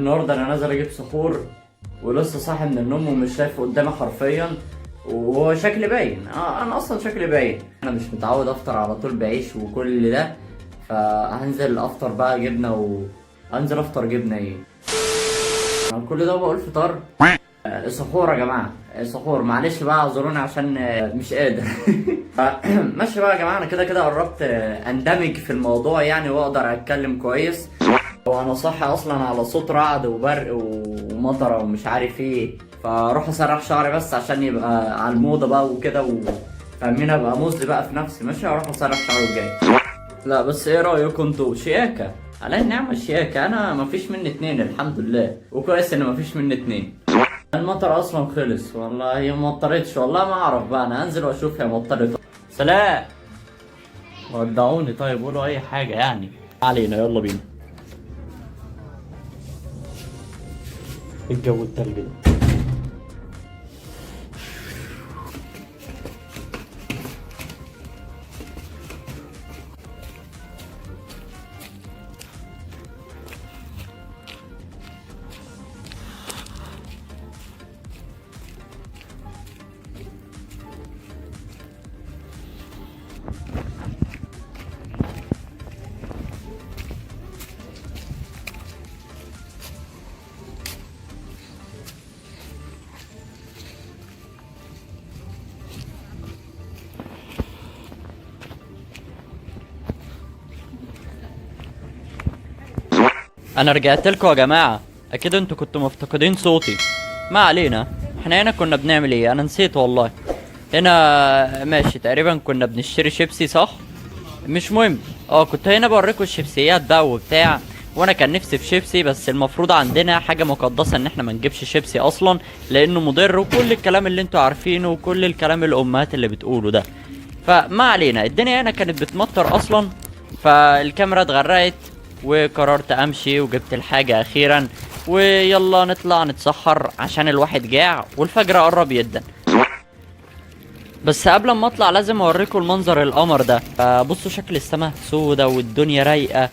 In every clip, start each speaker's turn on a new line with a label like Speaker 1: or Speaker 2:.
Speaker 1: النهارده انا نازل اجيب سحور ولسه صاحي من النوم ومش شايف قدامي حرفيا، وهو شكلي باين. انا اصلا شكلي باين. انا مش متعود افطر على طول بعيش وكل ده، فهنزل افطر بقى جبنه هنزل افطر جبنه ايه. انا كل ده بقول فطار. سحور يا جماعه، سحور. معلش بقى اعذروني عشان مش قادر. ماشي بقى يا جماعه، انا كده كده قربت اندمج في الموضوع يعني واقدر اتكلم كويس. وانا صاحي اصلا على صوت رعد وبرق ومطره ومش عارف ايه، فاروح اسرح شعري بس عشان يبقى على الموضه بقى وكده فاهمين، ابقى مزي بقى في نفسي. ماشي، اروح اسرح شعري وجاي. لا بس ايه رايكم انتوا؟ شياكه على النعمه، شياكه. انا مفيش مني اتنين الحمد لله، وكويس ان مفيش مني اتنين. المطر اصلا خلص والله، هي مطرتش والله، ما اعرف بقى. انا هنزل واشوف هي مطرت. سلام. ودعوني طيب، قولوا اي حاجه يعني. علينا، يلا بينا. الجو التلج ده. انا رجعت لكم يا جماعه، اكيد انتوا كنتوا مفتقدين صوتي. ما علينا. احنا هنا كنا بنعمل ايه؟ انا نسيت والله. هنا ماشي تقريبا كنا بنشتري شيبسي، صح؟ مش مهم. كنت هنا بوريكم الشيبسيات بقى وبتاع، وانا كان نفسي في شيبسي، بس المفروض عندنا حاجه مقدسه ان احنا ما نجيبش شيبسي اصلا لانه مضر، وكل الكلام اللي انتوا عارفينه وكل الكلام الامهات اللي بتقوله ده. فما علينا. الدنيا هنا كانت بتمطر اصلا، فالكاميرا اتغرقت وقررت امشي وجبت الحاجة اخيرا، ويلا نطلع نتسحر عشان الواحد جاع والفجر قرب جدا. بس قبل ما اطلع لازم اوريكم المنظر القمر ده. بصوا شكل السماء سودة والدنيا رايقة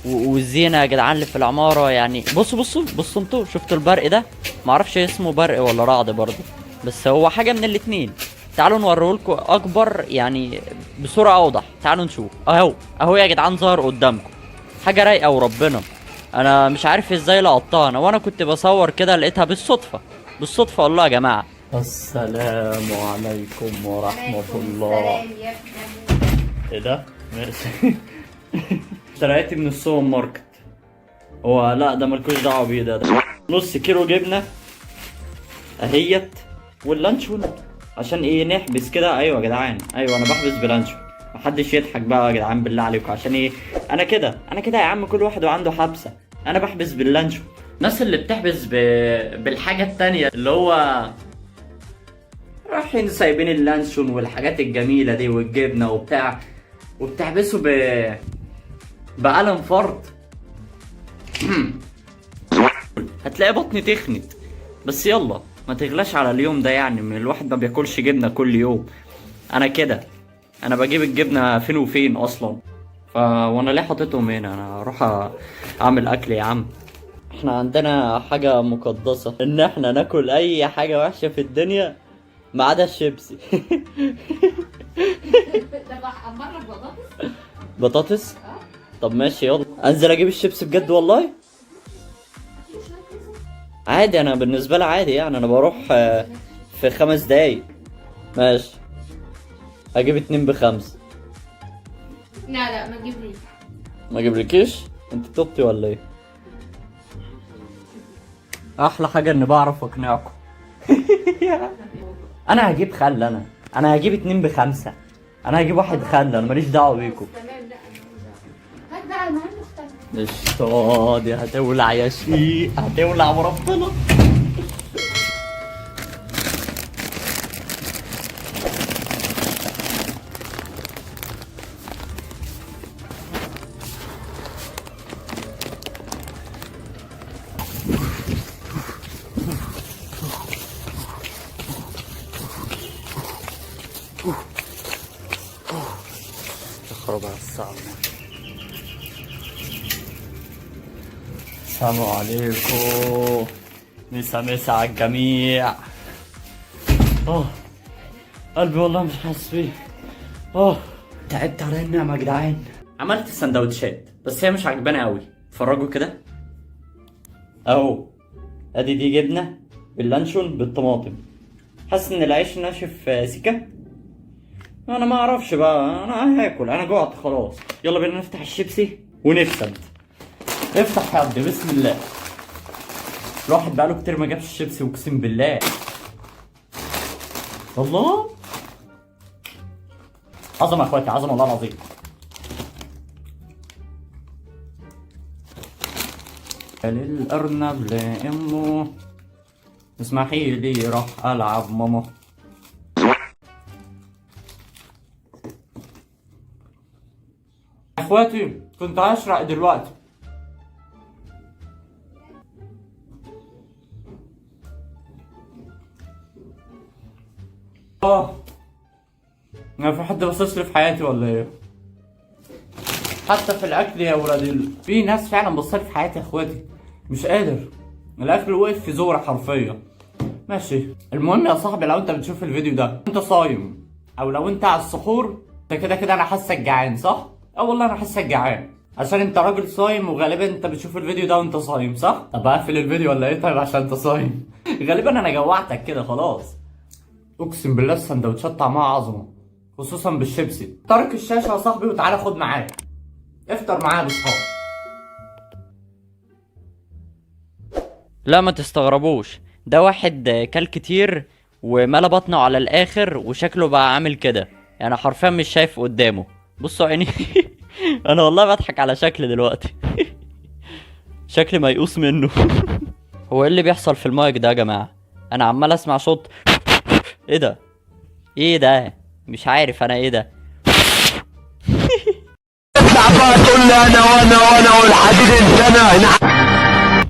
Speaker 1: والزينة يا جدعان اللي في العمارة. يعني بصوا انتوا شفتوا البرق ده؟ معرفش اسمه برق ولا رعد برضه، بس هو حاجة من الاتنين. تعالوا نوريهولكم اكبر يعني بصورة اوضح. تعالوا نشوف. اهو يا جدعان ظهر قدامكم. حاجه رايقه وربنا. انا مش عارف ازاي لقطتها انا وانا كنت بصور كده، لقيتها بالصدفه والله يا جماعه. السلام عليكم ورحمه الله. ايه ده؟ ميرسي. اشتريت من السوبر ماركت. هو لا ده مالكوش دعوه بيه. ده نص كيلو جبنه اهيت، واللانشون عشان ايه نحبس كده. ايوه يا جدعان، ايوه انا بحبس بلانشون. محدش يضحك بقى يا جدعان بالله عليكم. عشان ايه؟ انا كده يا عم، كل واحد وعنده حبسه. انا بحبس باللانشون. الناس اللي بتحبس بالحاجه التانية اللي هو رايحين سايبين اللانشون والحاجات الجميله دي والجبنه وبتاع، وبتحبسوا بقلم فرد. هتلاقي بطني تخنت. بس يلا ما تغلاش على اليوم ده، يعني من الواحد ما بياكلش جبنه كل يوم. انا كده، انا بجيب الجبنه فين وفين اصلا. وانا ليه حاططهم هنا؟ انا اروح اعمل اكل يا عم. احنا عندنا حاجه مقدسه، ان احنا ناكل اي حاجه وحشه في الدنيا ما عدا الشيبسي.
Speaker 2: ده بحمر لك بطاطس.
Speaker 1: بطاطس؟ طب ماشي، يلا انزل اجيب الشيبسي بجد والله. عادي، انا بالنسبه لي عادي يعني. انا بروح في 5 دقايق. ماشي، هجيب 2 ب5.
Speaker 2: لا ما تجيبليش.
Speaker 1: ما اجيبلكيش؟ انت توبتي ولا ايه؟ احلى حاجه اني بعرف اقنعكم. انا هجيب خل. انا هجيب 2 ب5. انا هجيب 1 خل. انا ماليش دعوه بيكم.
Speaker 2: تمام. لا هات بقى المهم اختار.
Speaker 1: قشطة. دي هتولع يا شيء، هتولع وربنا. خرب على الصعب. السلام عليكم. مسا مسا على الجميع. قلبي والله مش حاسس بيه. تعبت على النعمة يا جدعان. عملت سندوتشات بس هي مش عجباني قوي. اتفرجوا كده اهو. ادي دي جبنة باللانشون بالطماطم. حاسس ان العيش ناشف سيكا. انا ما اعرفش بقى، انا هاكل، انا جوعت خلاص. يلا بينا نفتح الشيبسي ونفسد. افتح يا عبد بسم الله. الواحد بقاله كتير ما جابش الشيبسي اقسم بالله. الله عظمة يا اخواتي، عظمة والله العظيم. للأرنب لأمه اسمحي لي راح ألعب ماما. اخواتي كنت هشرق دلوقتي. انا في حد باصص لي في حياتي ولا ايه؟ حتى في الاكل يا ولاد في ناس فعلا بصلي في حياتي يا اخواتي. مش قادر، الاكل وقف في زورة حرفيا. ماشي، المهم يا صاحبي لو انت بتشوف الفيديو ده انت صايم او لو انت على السحور، انت كده انا حاسك جعان صح؟ والله انا حاسك جعان عشان انت راجل صايم، وغالبا انت بتشوف الفيديو ده وانت صايم صح؟ طب اقفل الفيديو ولا ايه طيب عشان انت صايم؟ غالبا انا جوعتك كده خلاص. اقسم بالله السندوتشات طعمها عظمه خصوصا بالشيبسي. ترك الشاشه يا صاحبي وتعالى خد معايا افطر معايا باصحابك. لا ما تستغربوش، ده واحد كل كتير وملا بطنه على الاخر وشكله بقى عامل كده، يعني حرفيا مش شايف قدامه. بصوا عيني. انا والله بضحك على شكل دلوقتي. شكلي ميؤوس منه. هو ايه اللي بيحصل في المايك ده يا جماعه؟ انا عمال اسمع صوت. ايه ده؟ ايه ده؟ مش عارف انا ايه ده.
Speaker 3: اطلع بقى تقول لي انا والحديد انسانه.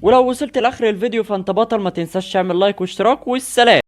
Speaker 1: ولو وصلت لاخر الفيديو فانت بطل، ما تنساش تعمل لايك واشتراك والسلام.